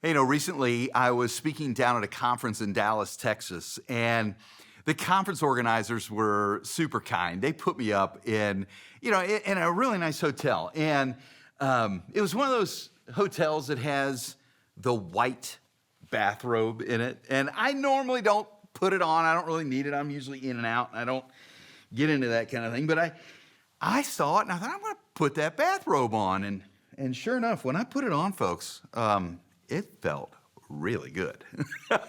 Hey, recently I was speaking down at a conference in Dallas, Texas, and the conference organizers were super kind. They put me up in a really nice hotel, and it was one of those hotels that has the white bathrobe in it. And I normally don't put it on. I don't really need it. I'm usually in and out, and I don't get into that kind of thing. But I saw it, and I thought I'm going to put that bathrobe on, and sure enough, when I put it on, folks. It felt really good. And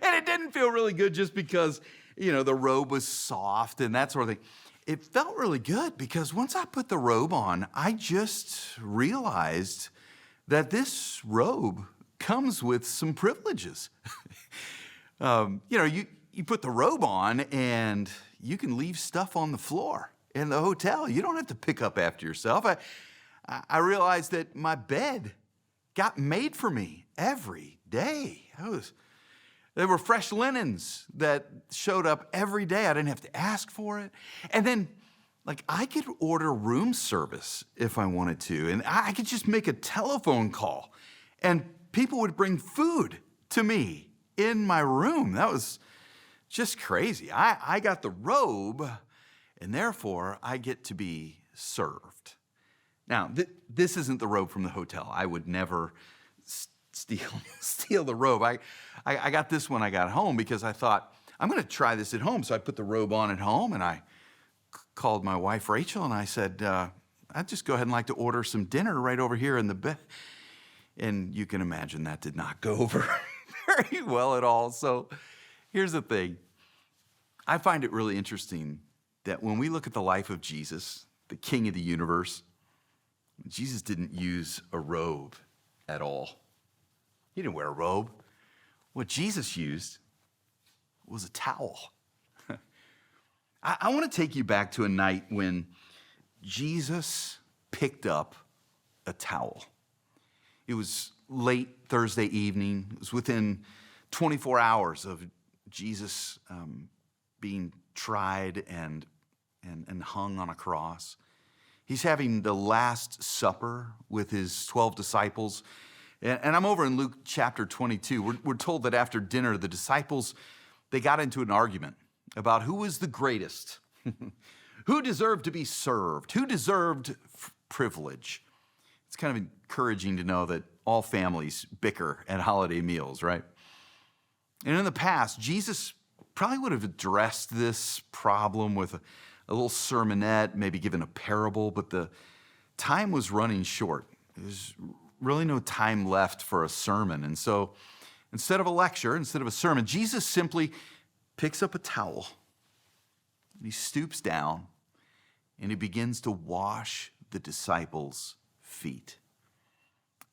it didn't feel really good just because, the robe was soft and that sort of thing. It felt really good because once I put the robe on, I just realized that this robe comes with some privileges. You put the robe on and you can leave stuff on the floor in the hotel. You don't have to pick up after yourself. I realized that my bed got made for me every day. There were fresh linens that showed up every day. I didn't have to ask for it. And then, I could order room service if I wanted to. And I could just make a telephone call. And people would bring food to me in my room. That was just crazy. I got the robe, and therefore I get to be served. Now, this isn't the robe from the hotel. I would never steal the robe. I got this when I got home because I thought, I'm going to try this at home. So I put the robe on at home, and I called my wife, Rachel, and I said, I'd just go ahead and like to order some dinner right over here in the bed. And you can imagine that did not go over very well at all. So here's the thing. I find it really interesting that when we look at the life of Jesus, the King of the universe, Jesus didn't use a robe at all. He didn't wear a robe. What Jesus used was a towel. I want to take you back to a night when Jesus picked up a towel. It was late Thursday evening. It was within 24 hours of Jesus being tried and hung on a cross. He's having the Last Supper with his 12 disciples. And I'm over in Luke chapter 22. We're told that after dinner, the disciples, they got into an argument about who was the greatest, who deserved to be served, who deserved privilege. It's kind of encouraging to know that all families bicker at holiday meals, right? And in the past, Jesus probably would have addressed this problem with a little sermonette, maybe given a parable, but the time was running short. There's really no time left for a sermon. And so instead of a lecture, instead of a sermon, Jesus simply picks up a towel, and he stoops down, and he begins to wash the disciples' feet.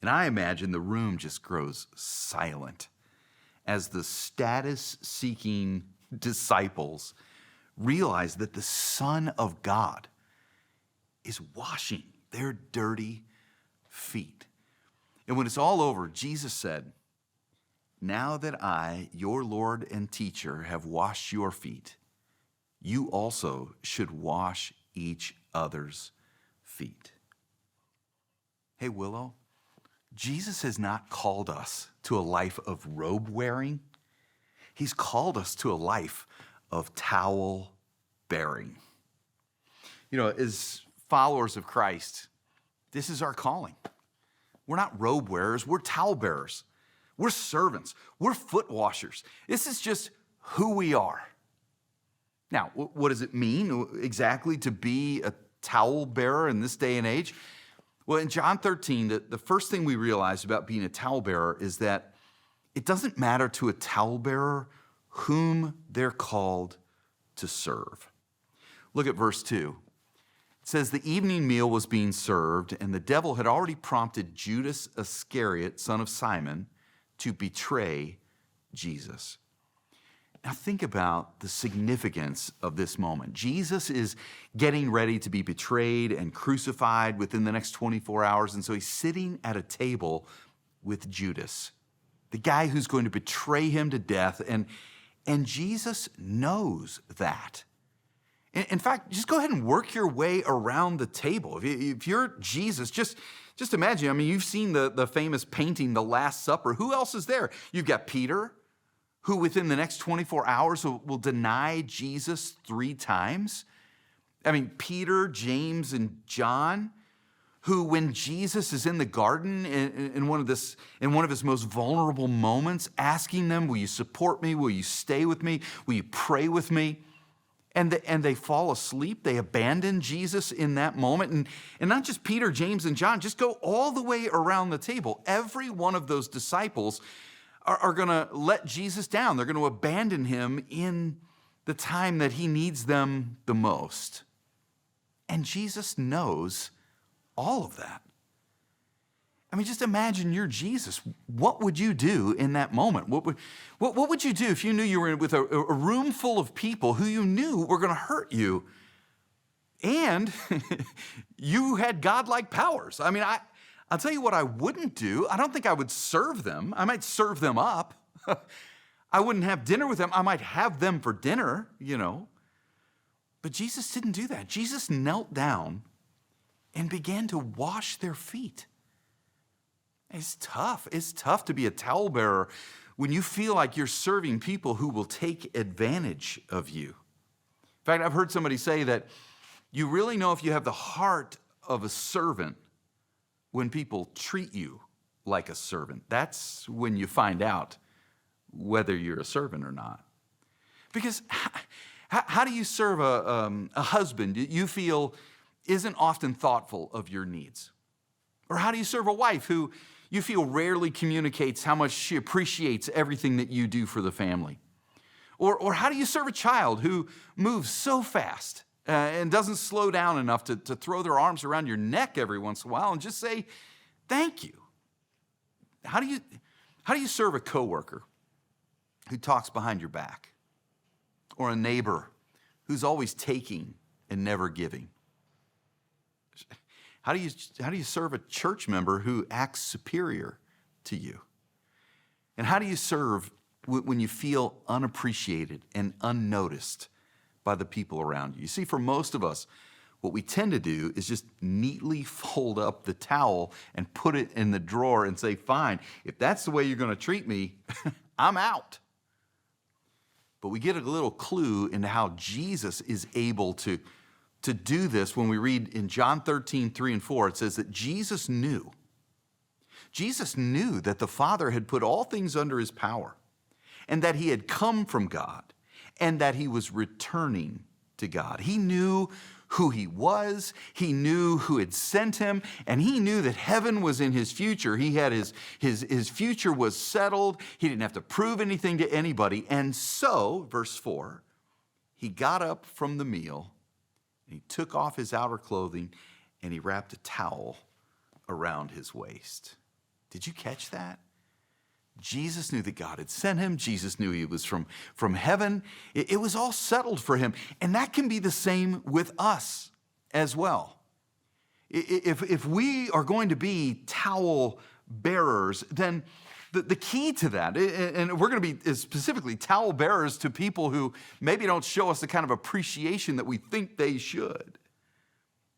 And I imagine the room just grows silent as the status-seeking disciples realize that the Son of God is washing their dirty feet. And when it's all over, Jesus said, "Now that I, your Lord and teacher, have washed your feet, you also should wash each other's feet." Hey, Willow, Jesus has not called us to a life of robe wearing. He's called us to a life of towel bearing. As followers of Christ, this is our calling. We're not robe wearers, we're towel bearers. We're servants, we're foot washers. This is just who we are. Now, what does it mean exactly to be a towel bearer in this day and age? Well, in John 13, the first thing we realize about being a towel bearer is that it doesn't matter to a towel bearer whom they're called to serve. Look at verse 2. It says, the evening meal was being served, and the devil had already prompted Judas Iscariot, son of Simon, to betray Jesus. Now think about the significance of this moment. Jesus is getting ready to be betrayed and crucified within the next 24 hours, and so he's sitting at a table with Judas, the guy who's going to betray him to death, and Jesus knows that. In fact, just go ahead and work your way around the table. If you're Jesus, just Just imagine, I mean, you've seen the famous painting, The Last Supper. Who else is there? You've got Peter, who within the next 24 hours will deny Jesus 3 times. I mean, Peter, James, and John, who when Jesus is in the garden in one of his most vulnerable moments, asking them, will you support me? Will you stay with me? Will you pray with me? And they fall asleep. They abandon Jesus in that moment. And not just Peter, James, and John, just go all the way around the table. Every one of those disciples are going to let Jesus down. They're going to abandon him in the time that he needs them the most. And Jesus knows all of that. I mean, just imagine you're Jesus. What would you do in that moment? What would you do if you knew you were with a room full of people who you knew were going to hurt you and you had godlike powers? I mean, I'll tell you what I wouldn't do. I don't think I would serve them. I might serve them up. I wouldn't have dinner with them. I might have them for dinner, you know. But Jesus didn't do that. Jesus knelt down and began to wash their feet. It's tough. It's tough to be a towel bearer when you feel like you're serving people who will take advantage of you. In fact, I've heard somebody say that you really know if you have the heart of a servant when people treat you like a servant. That's when you find out whether you're a servant or not. Because how do you serve a husband you feel isn't often thoughtful of your needs? Or how do you serve a wife who you feel rarely communicates how much she appreciates everything that you do for the family? Or how do you serve a child who moves so fast and doesn't slow down enough to throw their arms around your neck every once in a while and just say, thank you? How do you serve a coworker who talks behind your back? Or a neighbor who's always taking and never giving? How do you serve a church member who acts superior to you? And how do you serve when you feel unappreciated and unnoticed by the people around you? You see, for most of us, what we tend to do is just neatly fold up the towel and put it in the drawer and say, fine, if that's the way you're going to treat me, I'm out. But we get a little clue into how Jesus is able to do this when we read in John 13, 3 and 4. It says that Jesus knew that the Father had put all things under his power and that he had come from God and that he was returning to God. He knew who he was, he knew who had sent him, and he knew that heaven was in his future. He had his future was settled. He didn't have to prove anything to anybody. And so, verse 4, he got up from the meal, and he took off his outer clothing, and he wrapped a towel around his waist. Did you catch that? Jesus knew that God had sent him. Jesus knew he was from heaven. It was all settled for him. And that can be the same with us as well. If we are going to be towel bearers, then the key to that, and we're going to be specifically towel bearers to people who maybe don't show us the kind of appreciation that we think they should.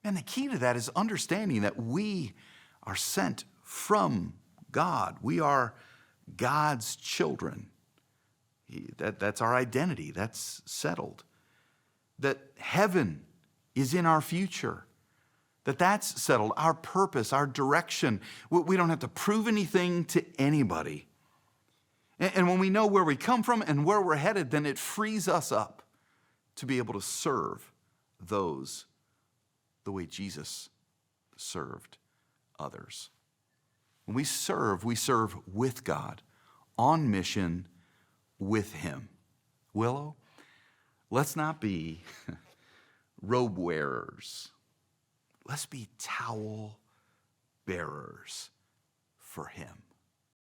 And the key to that is understanding that we are sent from God. We are God's children. That's our identity. That's settled. That heaven is in our future. That's settled. Our purpose, our direction. We don't have to prove anything to anybody. And when we know where we come from and where we're headed, then it frees us up to be able to serve those the way Jesus served others. When we serve with God, on mission with him. Willow, let's not be robe wearers. Let's be towel bearers for him.